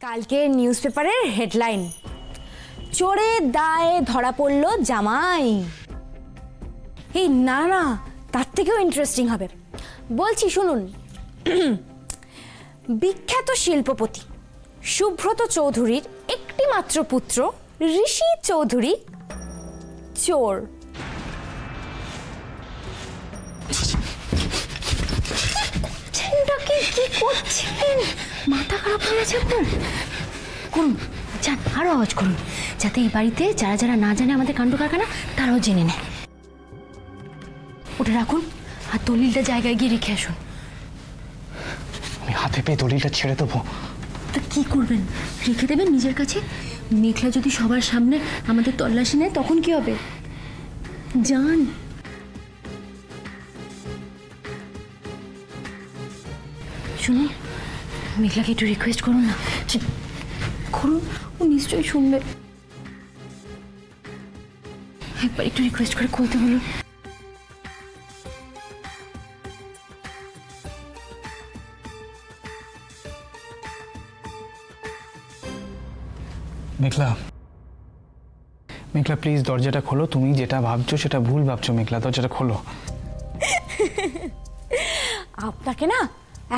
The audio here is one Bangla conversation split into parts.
কালকে নিউজ পেপারের হেডলাইন, চোরের দায়ে ধরা পড়ল জামাই। এই না না, তার থেকেও ইন্টারেস্টিং হবে, বলছি শুনুন। বিখ্যাত শিল্পপতি সুব্রত চৌধুরীর একটি মাত্র পুত্র ঋষি চৌধুরী চোর। কি করছেন? মাথা খারাপ হয়ে গেছে আপনার? করুন, যান আরো আওয়াজ করুন, যাতে এই বাড়িতে যারা যারা না জানে আমাদের কাণ্ড কারখানা তারাও জেনে নেয়। ওটা রাখুন আর দলিলটা জায়গায় গিয়ে রেখে আসুন। আমি হাতে পেয়ে দলিলটা ছেড়ে দেবো। তা কি করবেন? রেখে দেবেন নিজের কাছে? মেঘলা যদি সবার সামনে আমাদের তল্লাশি নেয় তখন কি হবে? যান। শুনুন, মেঘলাকে একটু রিকোয়েস্ট করুন না। করুন, ও নিশ্চয়ই শুনবে। একবার একটু রিকোয়েস্ট করে কইতে বলুন। মেঘলা, মেঘলা প্লিজ দরজাটা খোলো। তুমি যেটা ভাবছো সেটা ভুল ভাবছো। মেঘলা দরজাটা খোলো। আপনাকে না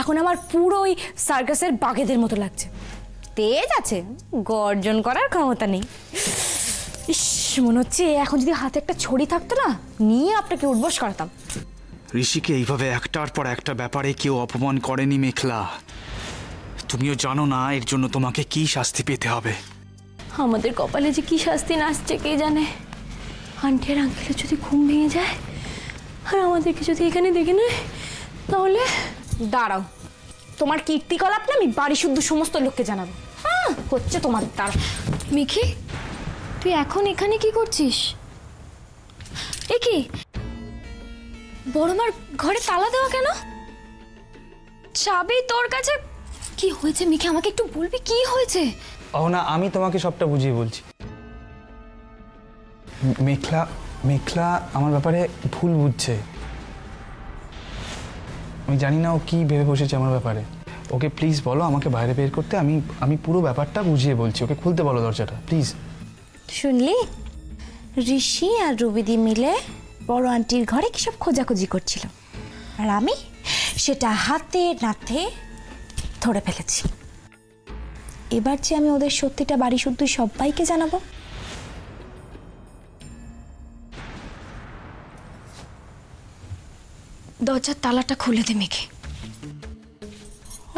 এখন আমার পুরো ওই সার্কাসের বাঘেদের মতো লাগছে। তেজ আছে, গর্জন করার ক্ষমতা নেই। ইস, মনে হচ্ছে এখন যদি হাতে একটা ছড়ি থাকতো না, নিয়ে আপনাকে উঠবস করাতাম। ঋষিকে এইভাবে একটার পর একটা ব্যাপারে কেউ অপমান করেনি মেঘলা। তুমিও জানো না এর জন্য তোমাকে কি শাস্তি পেতে হবে। আমাদের কপালে যে কি শাস্তি নাচছে কে জানে। আন্টি আর আঙ্কেলের যদি ঘুম ভেঙে যায় আর আমাদেরকে যদি এখানে দেখে নেয় তাহলে। দাঁড়াও, তোমার কীর্তিকলাপ না আমি বাড়ি শুদ্ধ সমস্ত লোককে জানাবো। হ্যাঁ, হচ্ছে তোমার তার। মিখি, তুই এখন এখানে কি করছিস? এ কি, বড়মার ঘরে তালা দেওয়া কেন? চাবি তোর কাছে? কি হয়েছে মিখি, আমাকে একটু বলবি কি হয়েছে? ও না, আমি তোমাকে সবটা বুঝিয়ে বলছি। মেঘলা, মেঘলা আমার ব্যাপারে ভুল বুঝছে। আমি জানি না ও কি ভেবে বসেছে আমার ব্যাপারে। ওকে প্লিজ বলো আমাকে বাইরে বের করতে। আমি পুরো ব্যাপারটা বুঝিয়ে বলছি। ওকে খুলতে বলো দরজাটা প্লিজ। শুনলি, ঋষি আর রুবিদি মিলে বড় আন্টির ঘরে কি সব খোঁজাখুঁজি করছিল, আর আমি সেটা হাতে নাতে ধরে ফেলেছি। এবার যে আমি ওদের সত্যিটা বাড়ি শুদ্ধ সবাইকে জানাবো। দরজার তালাটা খুলে দে মেঘে।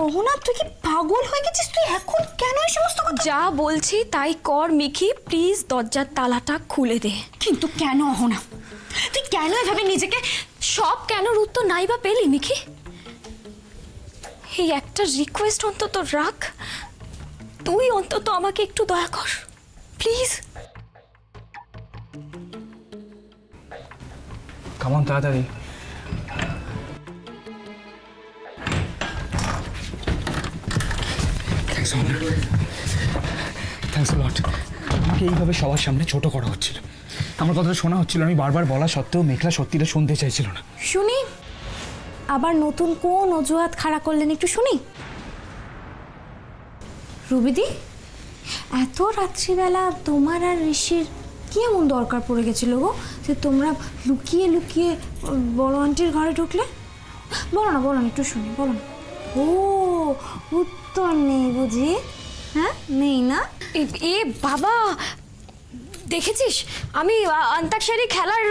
অহনা, তুই কি পাগল হয়ে গেছিস? তুই এখন কেন এই সমস্ত কথা? যা বলছি তাই কর মিখি, প্লিজ দরজার তালাটা খুলে দে। কিন্তু কেন অহনা, তুই কেন এভাবে নিজেকে? সব কেনর উত্তর নাই বা পেলি মিখি? এই একটা রিকোয়েস্ট অন্তত রাখ, তুই অন্তত আমাকে একটু দয়া কর প্লিজ। কেমন তাড়াতাড়ি। থ্যাঙ্কস আ লট। আমাকে এইভাবে সবার সামনে ছোট করা হচ্ছিল, আমার কথাটা শোনা হচ্ছিল। আমি বারবার বলা সত্ত্বেও মেঘলা সত্যিটা শুনতে চাইছিল না। শুনি, আবার নতুন কোন অজুহাত খাড়া করলেন একটু শুনি। রুবিদি, এত রাত্রিবেলা তোমার আর ঋষির কি এমন দরকার পড়ে গেছিল গো যে তোমরা লুকিয়ে লুকিয়ে বড় আন্টির ঘরে ঢুকলে? বলো না, বলো না, একটু শুনি, বলো না। ও, উত্তর নেই বুঝি? হ্যাঁ, নেই না? এ বাবা, দেখেছিস আমি অন্তাক্ষরী খেলার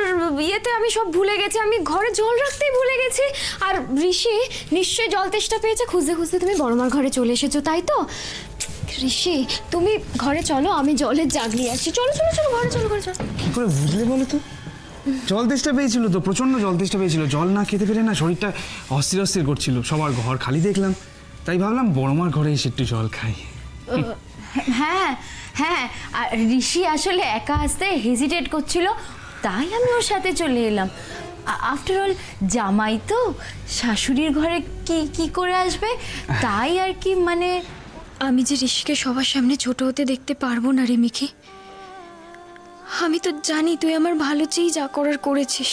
ইয়েতে আমি সব ভুলে গেছি। আমি ঘরে জল রাখতেই ভুলে গেছি। আর ঋষি নিশ্চয়ই জল তেষ্টা পেয়েছে, খুঁজতে খুঁজতে তুমি বড়মার ঘরে চলে এসেছো, তাই তো? ঋষি, তুমি ঘরে চলো, আমি জলের জাগ নিয়ে আসছি। চলো চলো চলো, ঘরে চলো, ঘরে চলো। কি করে বুঝলে বলো তো? জল তেষ্টা পেয়েছিল তো, প্রচন্ড জল তেষ্টা পেয়েছিল। জল না খেতে পেরে না শরীরটা অস্থির অস্থির করছিল। সবার ঘর খালি দেখলাম, তাই ভাবলাম বড়মার ঘরে এসে একটু জল খাই। হ্যাঁ হ্যাঁ, আর ঋষি আসলে একা আসতে হেজিটেট করছিল, তাই আমি ওর সাথে চলে এলাম। আফটার অল জামাই তো, শাশুড়ির ঘরে কি করে আসবে, তাই আর কি। মানে আমি যে ঋষিকে সবার সামনে ছোট হতে দেখতে পারবো না রে মিখি। আমি তো জানি তুই আমার ভালো চেয়েই যা করার করেছিস,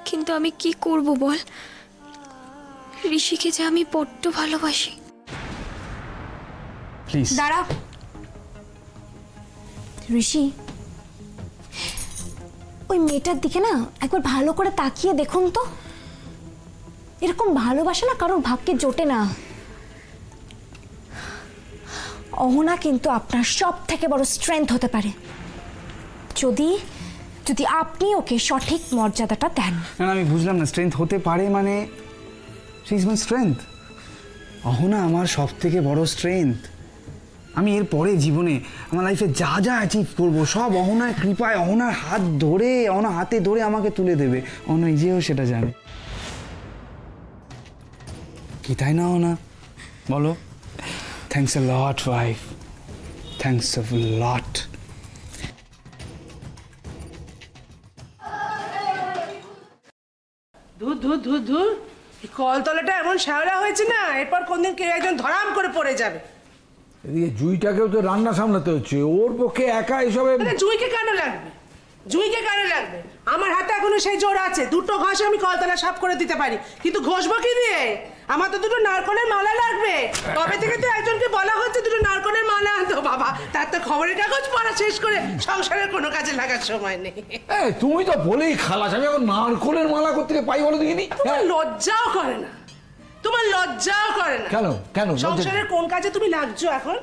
কিন্তু আমি কি করব বল? ঋষিকে যে আমি বড্ড ভালোবাসি। প্লিজ। দাঁড়া ঋষি, ওই মেয়েটার দিকে না একবার ভালো করে তাকিয়ে দেখুন তো। এরকম ভালোবাসা না কারোর ভাগ্যে জোটে না। অহনা কিন্তু আপনার সব থেকে বড় স্ট্রেংথ হতে পারে, যদি যদি আপনি ওকে সঠিক মর্যাদাটা দেন। না আমি বুঝলাম না, স্ট্রেংথ হতে পারে মানে she is my strength. Ahana আমার সব থেকে বড় স্ট্রেংথ। আমি এর পরে জীবনে আমার লাইফে যা যা অ্যাচিভ করবো সব অহনার কৃপায়, অহনার হাত ধরে, অহনার হাতে ধরে আমাকে তুলে দেবে। অহনা নিজেও সেটা জানে। কি তাই না অহনা, বলো? Thanks a lot wife, thanks a lot. ধুর ধুর ধুর ধুর, কলতলাটা এমন শ্যাওলা হয়েছে না, এরপর কোনদিন কেউ একজন ধরাম করে পড়ে যাবে। এদিকে জুইটাকেও তো রান্না সামলাতে হচ্ছে, ওর পক্ষে একা এসবে। জুইকে কেন লাগবে? জুইকে কেন লাগবে? আমার হাতে এখনো সেই জোর আছে, দুটো ঘষে আমি কলতলা সাফ করে দিতে পারি, কিন্তু ঘষবো কি দিয়ে? আমার তো দুটো নারকলের মালা লাগবে। কবে থেকে তো একজনকে বলা হচ্ছে দুটো নারকলের মালা আনতো, বাবা তার তো খবরের কাগজ পড়া শেষ করে সংসারের কোনো কাজে লাগার সময় নেই। তুমি তো বলেই খালাস, আমি এখন নারকলের মালা করতে পাই বলো দেখিনি? তোমার লজ্জাও করে না? তোমার লজ্জাও করে না? কেন কেন? সংসারের কোন কাজে তুমি লাগছো এখন?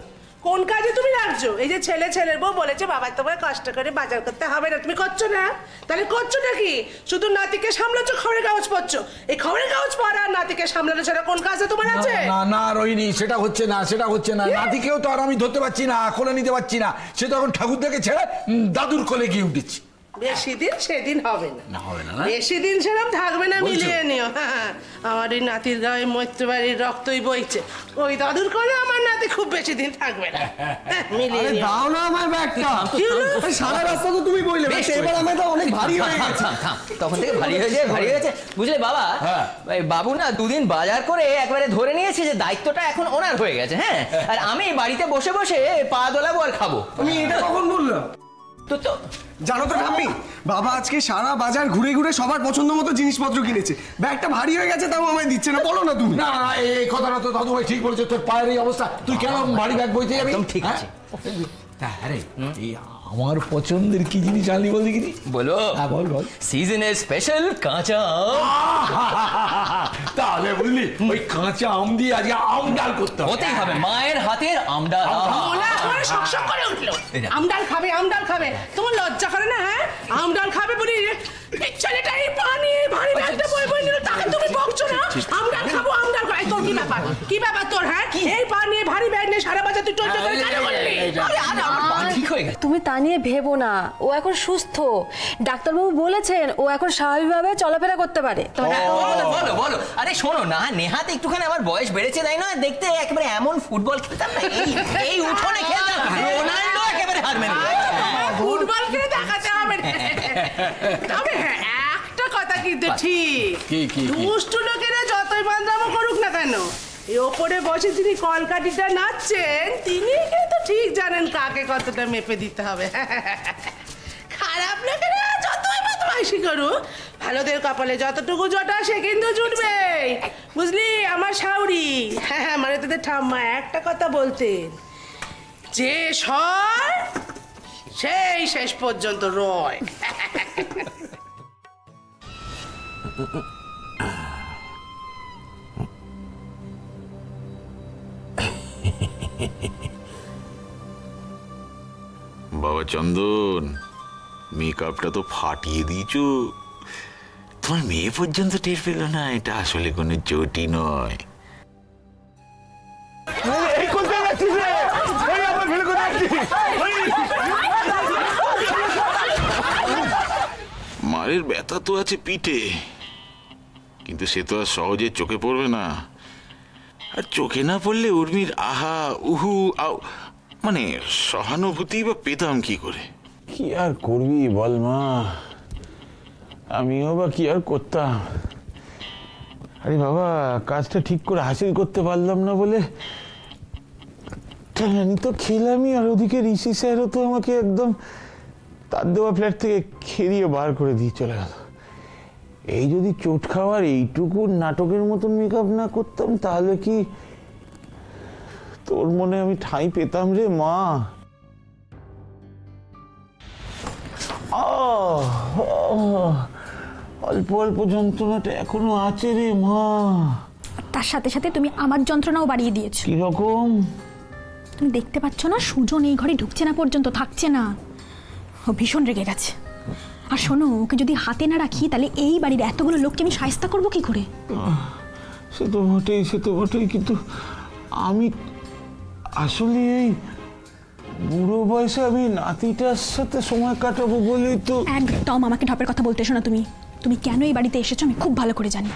কোন কাজে তুমি লাগছো? এই যে ছেলের বউ বলেছে বাবা তোমার কষ্ট করে বাজার করতে হবে না, তুমি করছো না? তাহলে করছো নাকি? শুধু নাতিকে সামলাচ্ছ, খবরের কাগজ পড়ছো। এই খবরের কাগজ পড়া আর নাতিকে সামলানো ছাড়া কোন কাজে তোমার আছে? না না রোহিণী, সেটা হচ্ছে না, সেটা হচ্ছে না। নাতিকেও তো আর আমি ধরতে পারছি না, কোলে নিতে পারছি না। সে তো এখন ঠাকুরদাকে ছেড়ে দাদুর কোলে গিয়ে উঠেছি। বেশি দিন সেদিন হবে না। না হবে না, বেশি দিন সেরকম থাকবে না, মিলিয়ে নিও। হ্যাঁ, আমার এই নাতির গায়ে মৈত্রবাড়ির রক্তই বইছে, ওই দাদুর কোলে আমার নাতি খুব বেশি দিন থাকবে না। মিলিয়ে নিও। দাও না আমার ব্যাগটা। সারা রাস্তা তো তুমি বললে, এবার আমার তো অনেক ভারী হয়ে গেছে। তখন থেকে ভারী হয়ে গেছে বুঝলে বাবা। এই বাবু না দুদিন বাজার করে একবারে ধরে নিয়েছে যে দায়িত্বটা এখন ওনার হয়ে গেছে। হ্যাঁ, আর আমি বাড়িতে বসে বসে পা দোলাবো আর খাবো। তুমি এটা কখন বললাম? তো জানো তো ঠাম্মি, বাবা আজকে সারা বাজার ঘুরে ঘুরে সবার পছন্দ মতো জিনিসপত্র কিনেছে। ব্যাগটা ভারী হয়ে গেছে, তাও আমায় দিচ্ছে না। বলো না তুমি। না না, এই কথাটা তো দাদু ভাই ঠিক বলেছে। তোর পায়ের এই অবস্থা, তুই কেন ভারী ব্যাগ বইতে যাবি? একদম ঠিক আছে। আরে এই আমার পছন্দের কি জিনিস আনলি বল দেখিনি? বলো। বল বল। সিজনের স্পেশাল কাঁচা তাহলে বুঝলি, ওই কাঁচা আম দিয়ে আজকে আম ডাল করতে হতেই হবে। মায়ের হাতের আমডাল। ওলা করে শক করে উঠলো। আমডাল খাবে, আমডাল খাবে। তোমার লজ্জা করে না? হ্যাঁ, আমডাল খাবে বলি ছেলেটা এই পানি ভারী ব্যাগটা বই বই নিল, তাকে তুমি বকছো না? আমডাল খাবো, আমডাল খাই। তোর কি ব্যাপার? কি ব্যাপার তোর? হ্যাঁ, এই পানি ভারী ব্যাগ নিয়ে সারা বাজার তুই টইটই করে কেন করলি? আরে আমার পা ঠিক হয়ে গেছে। তুমি তা নিয়ে ভেবো না, ও এখন সুস্থ। ডাক্তারবাবু বলেছেন ও এখন স্বাভাবিকভাবে চলাফেরা করতে পারে। বলো বলো। আরে শোনো না, নেহাত একটুখানি আমার বয়স বেড়েছে তাই না? দেখতে একেবারে এমন ফুটবল খেলতাম না, এই উঠোনে খেলতাম, রোনাল্ডো একেবারে হার মেনে ফুটবল খেলে দেখাতে হবে। তবে হ্যাঁ, একটা কথা কিন্তু ঠিক, দুষ্টু লোকেরা যতই বান্দামো করুক না কেন, এই ওপরে বসে যিনি কলকাঠিটা নাচছেন তিনি কিন্তু ঠিক জানেন কাকে কতটা মেপে দিতে হবে। খারাপ লোকেরা যতই বদমাইশি করুক, ভালোদের কপালে যতটুকু জটা সে কিন্তু জুটবেই, বুঝলি আমার শাউরি? হ্যাঁ, মানে তোদের ঠাম্মা একটা কথা বলতেন, যে সয় সেই শেষ পর্যন্ত রয়। বাবা চন্দন, মেকআপটা তো ফাটিয়ে দিয়েছো। তোমার মেয়ে পর্যন্ত টের পেল না এটা আসলে কোনো চটি নয়। মারের ব্যথা তো আছে পিঠে, কিন্তু সে তো আর সহজে চোখে পড়বে না। আর চোখে না পড়লে উর্মির আহা উহু আও মানে সহানুভূতি বা পেতাম কি করে? কি আর করবি বল মা, আমিও বা কি আর করতাম। আরে বাবা, কাজটা ঠিক করে হাসিল করতে পারলাম না বলে টানানি তো খেলামই, আর ওদিকে ঋষি স্যারও তো আমাকে একদম তার দেওয়া ফ্ল্যাট থেকে খেরিয়ে বার করে দিয়ে চলে গেল। এই যদি চোট খাওয়ার এইটুকু নাটকের মতন মেকআপ না করতাম, তোর মনে আমি ঠাঁই পেতাম রে মা। অল্প অল্প যন্ত্রণাটা এখনো আছে রে মা। তার সাথে সাথে তুমি আমার যন্ত্রণাও বাড়িয়ে দিয়েছো। কিরকম? তুমি দেখতে পাচ্ছ না সুজন এই ঘরে ঢুকছে না, পর্যন্ত থাকছে না। ও ভীষণ রেগে গেছে। আর শোনো, ওকে যদি হাতে না রাখি তাহলে এই বাড়ির এতগুলো লোককে আমি শায়েস্তা করবো কি করে? সে তো বটেই, কিন্তু আমি আসলে এই বুড়ো বয়সে আমি নাতিটার সাথে সময় কাটাবো বলেই তো। একদম আমাকে ঢপের কথা বলতে শোনা। তুমি কেন এই বাড়িতে এসেছো আমি খুব ভালো করে জানি।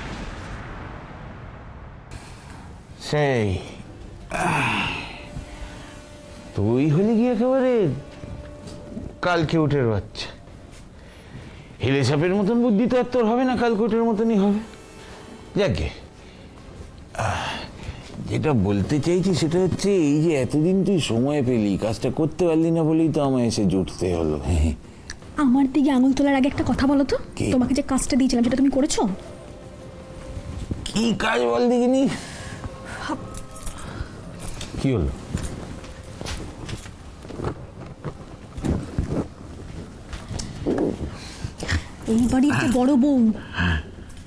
সেই তুই হলি কি একেবারে কালকে উঠের বাচ্চা। হিলে সাপের মতন বুদ্ধি তো আর তোর হবে না, কালকে উঠের মতনই হবে। যাকে যেটা বলতে চাইছি সেটা হচ্ছে, এই যে এতদিন তুই সময় পেলি, কাজটা করতে পারলি না বলেই তো আমায় এসে জুটতে হলো। আমার দিকে আঙুল তোলার আগে একটা কথা বলো তো, তোমাকে যে কাজটা দিয়েছিলাম সেটা তুমি করেছো? কি কাজ বল দেখিনি? কি হলো? এই বাড়ির যে বড় বউ,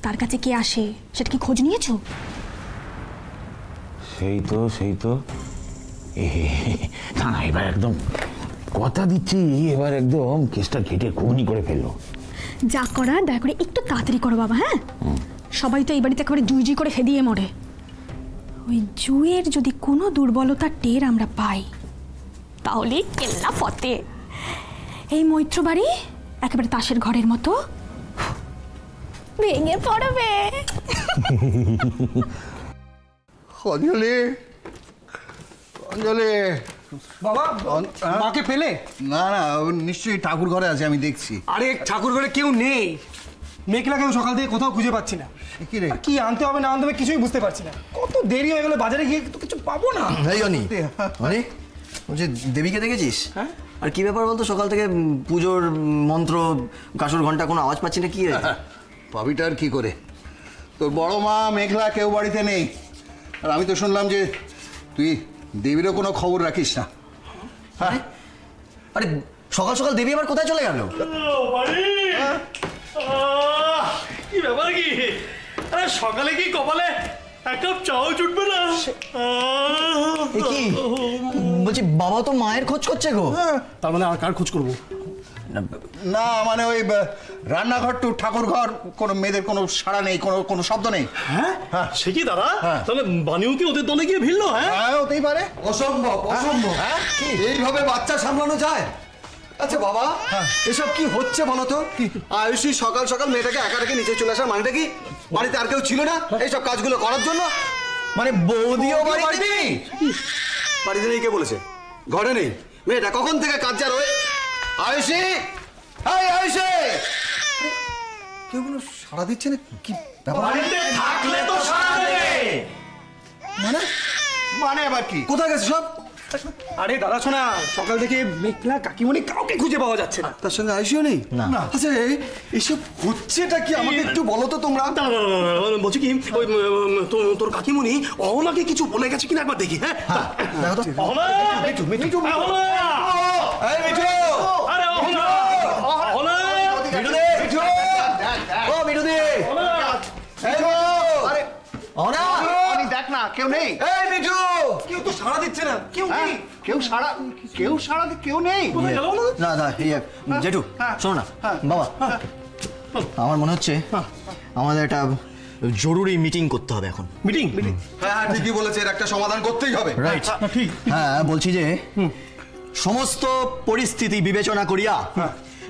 তার কাছে কে আসে সেটা কি খোঁজ নিয়েছো? সেই তো না, এবার একদম কথা দিচ্ছি, এবার একদম কেসটা কেটে খুনি করে ফেললো। যা করার দয়া করে একটু তাড়াতাড়ি করো বাবা। হ্যাঁ, সবাই তো এই বাড়িতে একেবারে জুই করে হেদিয়ে মরে। ওই জুয়ের যদি কোনো দুর্বলতার টের আমরা পাই তাহলে কেল্লা ফতে। এই মৈত্র বাড়ি একেবারে তাসের ঘরের মতো ভেঙে পড়বে। অঞ্জলি বাবা, মাকে পেলে? না ও নিশ্চয়ই ঠাকুর ঘরে আছে, আমি দেখছি। আরে ঠাকুর ঘরে কেউ নেই। মেঘলাকেও সকাল থেকে কোথাও খুঁজে পাচ্ছি না। কি রে, কি আনতে হবে না আনতে হবে কিছুই বুঝতে পারছি না। কত দেরি হয়ে গেল, বাজারে গিয়ে তো কিছু পাবো না। এই অনি, বলছি দেবীকে দেখেছিস? হ্যাঁ। আর কি ব্যাপার বলতো, সকাল থেকে পুজোর মন্ত্র, কাসর ঘন্টা কোনো আওয়াজ পাচ্ছি না, কি রে? পাবিটা আর কি করে? তোর বড় মা মেঘলা কেউ বাড়িতে নেই। আর আমি তো শুনলাম যে তুই দেবীরও কোনো খবর রাখিস না। হ্যাঁ, আরে সকাল সকাল দেবী আবার কোথায় চলে গেল? কি ব্যাপার কি? আরে সকালে কি কপালে এক কাপ চাও জুটবে না? কি বলছি, বাবা তো মায়ের খোঁজ করছে গো। তার মানে আর কার খোঁজ করবো? না মানে ওই রান্নাঘর টু ঠাকুর ঘর, কোনো মেয়েদের কোনো সাড়া নেই, কোনো শব্দ নেই। হ্যাঁ, সে কি দাদা? তাহলে বানিও কি ওদের দলে গিয়ে ভিড়লো? হ্যাঁ, হতেই পারে। অসম্ভব। এইভাবে বাচ্চা সামলানো যায়? আচ্ছা বাবা, এসব কি হচ্ছে বলো তো? আয়ুষী সকাল সকাল মেয়েটাকে একা রেখে নিচে চলে আসার মানেটা কি? বাড়িতে আর কেউ ছিল না এইসব কাজগুলো করার জন্য? মানে বৌদিও বাড়িতে নেই? বাড়িতে নেই কে বলেছে? ঘরে নেই? মেয়েটা কখন থেকে কাজ যা রয়ে? আয়ুষী, আয়ুষী, কেউ কোনো সাড়া দিচ্ছে না, কি ব্যাপার? থাকলে তো সারা দেবে। মানে আবার কি? কোথায় গেছে সব? আরে দাদা শোনা, সকাল থেকে মেঘলা কাকিমণি কাউকে খুঁজে পাওয়া যাচ্ছে না। তার সঙ্গে আয়ুষীও নেই? না। আচ্ছা এসব হচ্ছেটা কি আমাকে একটু বলো তো তোমরা। বলছি কি, ওই তোর কাকিমণি অহনাকে কিছু বলে গেছে কিনা একবার দেখি। হ্যাঁ, দেখো তো। অহনা, মিঠু, অহনা, এই মিঠু, আরে অহনা, অহনা, মিঠু দে, ও মিঠু দে, এই গো, আরে অহনা, আমি দেখ না, কেউ নেই। এই মিঠু, কেউ তো সাড়া দিচ্ছে না, কেউ নেই। কেউ সাড়া কেউ নেই। না না, জেঠু শোনো না বাবা, আমার মনে হচ্ছে আমাদের একটা জরুরি মিটিং করতে হবে এখন। মিটিং? হ্যাঁ ঠিকই বলেছে, এর একটা সমাধান করতেই হবে। রাইট, ঠিক। হ্যাঁ বলছি যে সমস্ত পরিস্থিতি বিবেচনা করিয়া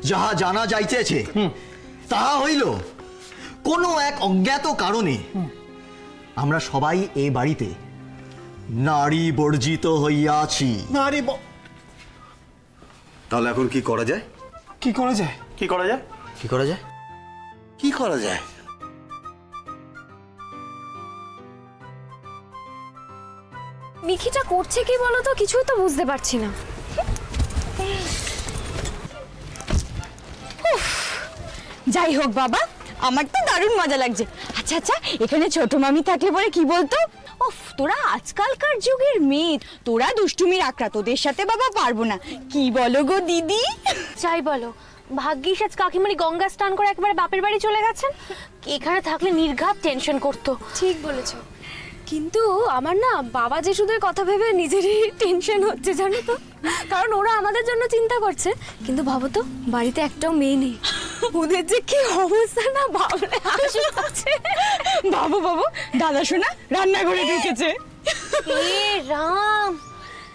যাহা জানা যাইতেছে তাহা হইল, কোনো এক অজ্ঞাত কারণে আমরা সবাই এই বাড়িতে নারী বর্জিত হইয়াছি। তাহলে এখন কি করা যায়? কি করা যায়? কি করা যায়? কি করা যায়? কি করা যায়? নিখিটা করছে কি বলো তো, কিছুই তো বুঝতে পারছি না। যাই হোক বাবা, আমার তো দারুণ মজা লাগছে। আচ্ছা আচ্ছা, এখানে ছোট মামি থাকলে পরে কি বলতো, ওফ, তোরা আজকালকার যুগের মেয়ে, তোরা দুষ্টুমির আকড়া, তোদের সাথে বাবা পারবো না। কি বলো গো দিদি? যাই বলো, ভাগ্যিস আজ কাকিমারি গঙ্গা স্নান করে একবারে বাপের বাড়ি চলে গেছেন। এখানে থাকলে নির্ঘাত টেনশন করতো। ঠিক বলেছো, কিন্তু আমার না বাবা যে শুধু কথা ভেবে নিজেরই টেনশন হচ্ছে জানো তো, কারণ ওরা আমাদের জন্য চিন্তা করছে, কিন্তু ভাবো তো বাড়িতে একটাও মেয়ে নেই। ওদের যে কি অবস্থা না ভাবলে হাসি পাচ্ছে। বাবু বাবু, দাদা শোনা রান্নাঘরে ঢুকেছে। এ রাম,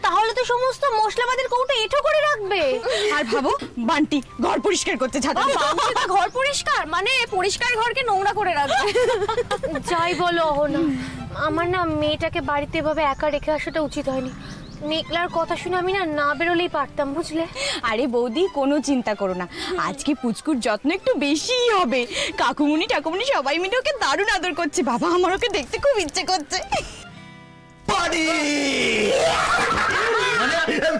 তাহলে তো সমস্ত মশলাপাতির কৌটো এঁঠো করে রাখবে। আর ভাবো বান্টি ঘর পরিষ্কার করতে ছাড়া। ঘর পরিষ্কার মানে পরিষ্কার ঘরকে নোংরা করে রাখবে। যাই বলো না, আমার না মেয়েটাকে বাড়িতে এভাবে একা রেখে আসাটা উচিত হয়নি। মেঘলার কথা শুনে আমি না বেরোলেই পারতাম, বুঝলে? আরে বৌদি, কোনো চিন্তা করো না, আজকে পুচকুর যত্ন একটু বেশিই হবে। কাকুমুনি ঠাকুমুনি সবাই মিলে ওকে দারুণ আদর করছে। বাবা, আমার ওকে দেখতে খুব ইচ্ছে করছে।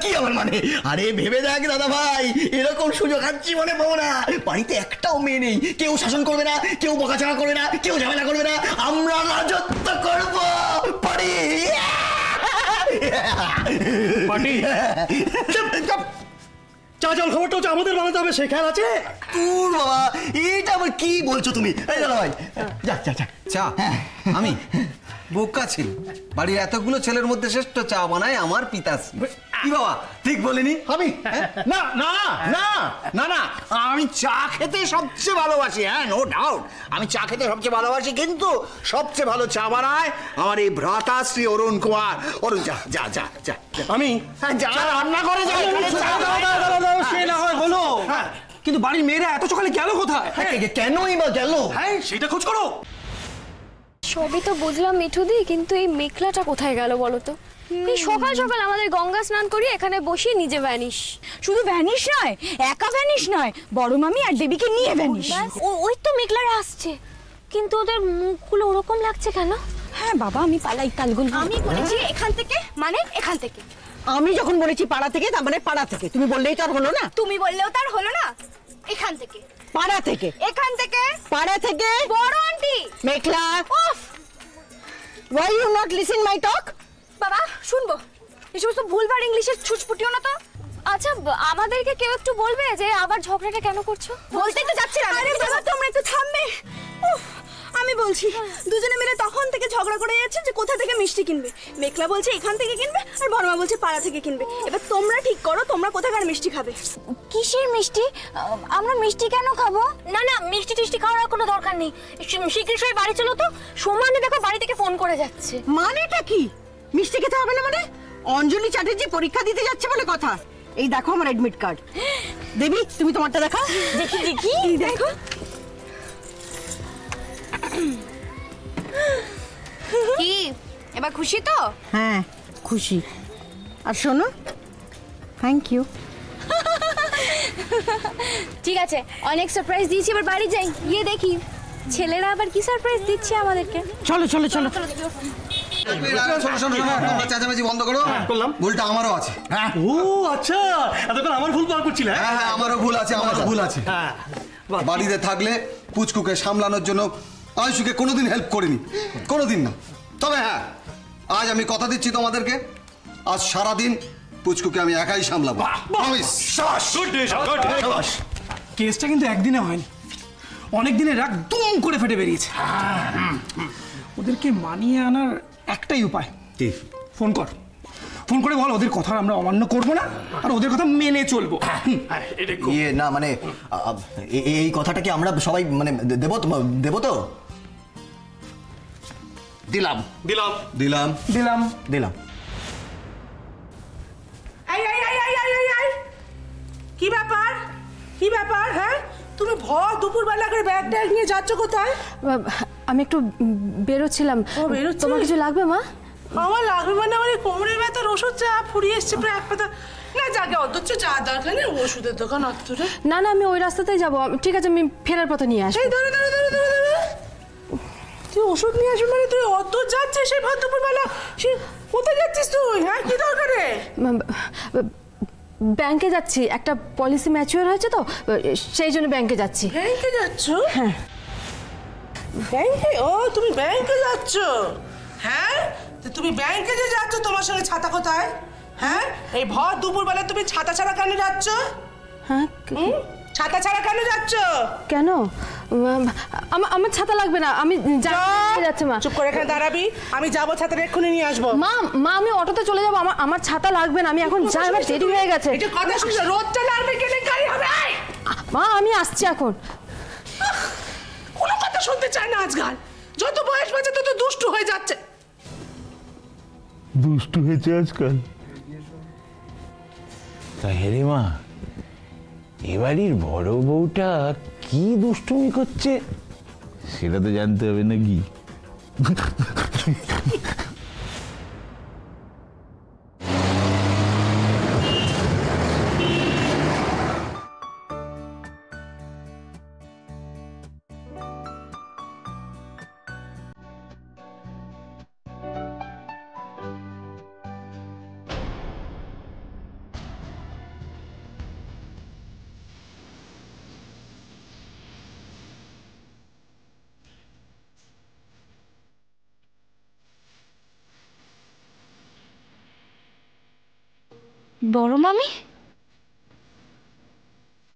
কি আমার মানে? আরে ভেবে দেখ দাদা ভাই, এরকম সুযোগ আর জীবনে পাবো না। বাড়িতে একটাও মেয়ে নেই, কেউ শাসন করবে না, কেউ বকাঝকা করবে না, কেউ ঝামেলা করবে না, আমরা রাজত্ব করবো। পারি পার্টি চা জল খবরটা হচ্ছে আমাদের বানাতে হবে, সে খেয়াল আছে? তোর বাবা, এটা আবার কি বলছো তুমি? এই দাদা ভাই, যা যা যা চা আমি বোকা ছিল, বাড়ির এতগুলো ছেলের মধ্যে শ্রেষ্ঠ চা বানায় আমার পিতাশ্রী। কি বাবা ঠিক বলিনি? আমি না না না না না, আমি চা খেতে সবচেয়ে ভালোবাসি, হ্যাঁ নো ডাউট, আমি চা খেতে সবচেয়ে ভালোবাসি, কিন্তু সবচেয়ে ভালো চা বানায় আমার এই ভ্রাতাশ্রী অরুণ কুমার। অরুণ যা যা যা যা, আমি যা রান্না করে যা। সে না হয় হলো, কিন্তু বাড়ির মেয়েরা এত সকালে গেল কোথায়? কেনই বা গেল? হ্যাঁ সেটা খোঁজ করো। সবই তো বুঝলাম মিঠুদি, কিন্তু এই মেঘলাটা কোথায় গেল বলো তো? এই সকাল সকাল আমাদের গঙ্গা স্নান করিয়ে এখানে বসিয়ে নিজে ভ্যানিশ। শুধু ভ্যানিশ নয়, একা ভ্যানিশ নয়, বড় মামি আর দেবীকে নিয়ে ভ্যানিশ। ওই তো মেঘলারা আসছে, কিন্তু ওদের মুখগুলো ওরকম লাগছে কেন? হ্যাঁ বাবা, আমি পালাই কালগুলো। আমি বলেছি এখান থেকে, মানে এখান থেকে। আমি যখন বলেছি পাড়া থেকে, তার মানে পাড়া থেকে। তুমি বললেই তো আর হলো না। তুমি বললেও তার হলো না। এখান থেকে, পাড়া থেকে, এখান থেকে, পাড়া থেকে। বড় aunty Meghla, why you not listen my talk? বাবা শুনবো, এই সমস্ত ভুলভাল ইংলিশের ছুটপুটিও না তো। আচ্ছা, আমাদেরকে কেউ একটু বলবে যে আবার ঝগড়াটা কেন করছো? বলতেই তো যাচ্ছিলাম। আরে বাবা, তোমরা একটু থামবে। আমি বলছি, দুজনে মিলে তখন থেকে ঝগড়া করে যাচ্ছে যে কোথা থেকে মিষ্টি কিনবে। মেঘলা বলছে এখান থেকে কিনবে, আর বড়মা বলছে পাড়া থেকে কিনবে। এবার তোমরা ঠিক করো, তোমরা কোথাকার মিষ্টি খাবে? কিসের মিষ্টি? আমরা মিষ্টি কেন খাবো? না না, মিষ্টি টিষ্টি খাওয়ার কোনো দরকার নেই। শিগগির সবাই বাড়ি চলো তো। সমানে দেখো বাড়ি থেকে ফোন করে যাচ্ছে। মানেটা কি? মিষ্টি খেতে হবে না মানে? অঞ্জলি চ্যাটার্জি পরীক্ষা দিতে যাচ্ছে বলে কথা। এই দেখো আমার অ্যাডমিট কার্ড। দেবী, তুমি তোমারটা দেখাও। দেখি দেখি, দেখো। কি এবার খুশি তো? হ্যাঁ খুশি। আর শোনো, থ্যাংক ইউ। ঠিক আছে, অনেক সারপ্রাইজ দিয়েছি, এবার বাড়ি যাই, গিয়ে দেখি ছেলেরা আবার কি সারপ্রাইজ দিচ্ছে আমাদেরকে। চলো চলো চলো। চেঁচামেচি বন্ধ করো। করলাম। ভুলটা আমারও আছে। ও আচ্ছা, এতক্ষণ আমার ভুল পার করছিলে। হ্যাঁ হ্যাঁ, আমারও ভুল আছে, আমারও ভুল আছে। বাড়িতে থাকলে পুচকুকে সামলানোর জন্য আয়ুষকে কোনোদিন হেল্প করিনি, কোনোদিন না। তবে হ্যাঁ, আজ আমি কথা দিচ্ছি তোমাদেরকে, আজ সারাদিন পুচকুকে আমি একাই সামলাবো। কেসটা কিন্তু একদিনে হয়নি, অনেক দিনের রাগ দুম করে ফেটে বেরিয়েছে। ওদেরকে মানিয়ে আনার একটাই উপায়। ফোন কর, ফোন করে বল ওদের কথা আমরা অমান্য করবো না, আর ওদের কথা মেনে চলবো। ইয়ে না মানে, এই কথাটা কি আমরা সবাই মানে দেবো তো? দিলাম দিলাম দিলাম দিলাম দিলাম। কি ব্যাপার, কি ব্যাপার? হ্যাঁ, তুমি ভর দুপুরবেলা করে ব্যাগ ট্যাগ নিয়ে যাচ্ছ কোথায়? আমি একটু বেরোচ্ছিলাম। তোমার কিছু লাগবে মা? আমার লাগবে মানে আমার কোমরের ব্যথার ওষুধ চা ফুরিয়ে এসছে প্রায় এক পাতা। না যাকে অথচ চা দরকার নেই, ওষুধের দোকান অতটা। না না, আমি ওই রাস্তাতেই যাবো। ঠিক আছে, আমি ফেরার পথে নিয়ে আসবো। এই ধরো ধরো ধরো ধরো ধরো, তুই ওষুধ নিয়ে আসবি মানে তুই অত যাচ্ছিস সেই ভর দুপুরবেলা? সে কোথায় যাচ্ছিস তুই? হ্যাঁ কি দরকারে? ব্যাংকে যাচ্ছি, একটা পলিসি ম্যাচিওর হয়েছে তো, সেই জন্য ব্যাংকে যাচ্ছি। ব্যাংকে যাচ্ছ? হ্যাঁ। ব্যাংকে? ও তুমি ব্যাংকে যাচ্ছ? হ্যাঁ, তো তুমি ব্যাংকে যে যাচ্ছ তোমার সঙ্গে ছাতা কোথায়? হ্যাঁ, এই ভর দুপুরবেলা তুমি ছাতা ছাড়া কেন যাচ্ছ? হ্যাঁ, ছাতা ছাড়া কেন যাচ্ছ? কেন? আমার ছাতা লাগবে না, আমি যাচ্ছি মা। চুপ করে এখানে দাঁড়াবি, আমি যাবো ছাতাটা এক্ষুনি নিয়ে আসবো। মা আমি অটোতে চলে যাবো, আমার ছাতা লাগবে না, আমি এখন যাই, আমার দেরি হয়ে গেছে। এটা কথা শুনছো, রোদটা লাগবে কেলেঙ্কারি হবে। মা আমি আসছি এখন। কোনো কথা শুনতে চায় না আজকাল, যত বয়স বাড়ছে তত দুষ্টু হয়ে যাচ্ছে। দুষ্টু হয়েছে আজকাল? তাহলে মা এবাড়ির বড় বউটা কি দুষ্টুমি করছে সেটা তো জানতে হবে নাকি? বড় মামি?